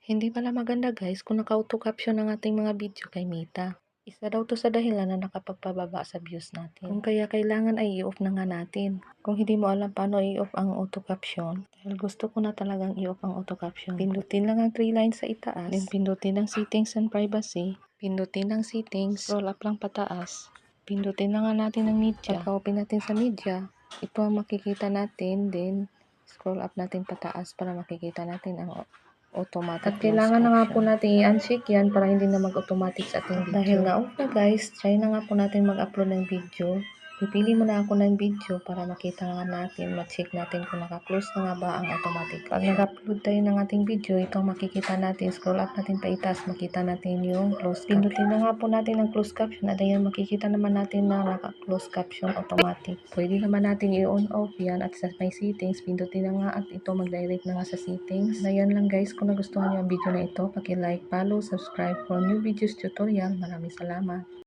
Hindi pala maganda guys kung naka-auto caption ang ating mga video kay Meta. Isa daw to sa dahilan na nakapagpababa sa views natin. Kung kaya kailangan ay i-off na nga natin. Kung hindi mo alam paano i-off ang auto caption, dahil gusto ko na talagang i-off ang auto caption, pindutin lang ang 3 lines sa itaas, then pindutin ang settings and privacy, pindutin ang settings, scroll up lang pataas, pindutin lang nga natin ang media. Pagka-open natin sa media, ito ang makikita natin, then scroll up natin pataas para makikita natin ang automatic. At kailangan na nga po natin i-uncheck yan para hindi na mag-automatic sa ating video. Dahil nga off na guys, try na nga po natin mag-upload ng video. Pipili muna ako ng video para makita nga natin, ma-check natin kung naka-close na nga ba ang automatic. Pag nag-upload tayo ng ating video, itong makikita natin, scroll up natin pa itaas, makita natin yung close caption. Pindutin na nga po natin ang close caption at ayan makikita naman natin na naka-close caption automatic. Pwede naman natin i-on off yan at sa may settings, pindutin na nga at ito mag-direct na nga sa settings. Ayan lang guys, kung nagustuhan nyo ang video na ito, paki-like, follow, subscribe for new videos tutorial. Maraming salamat.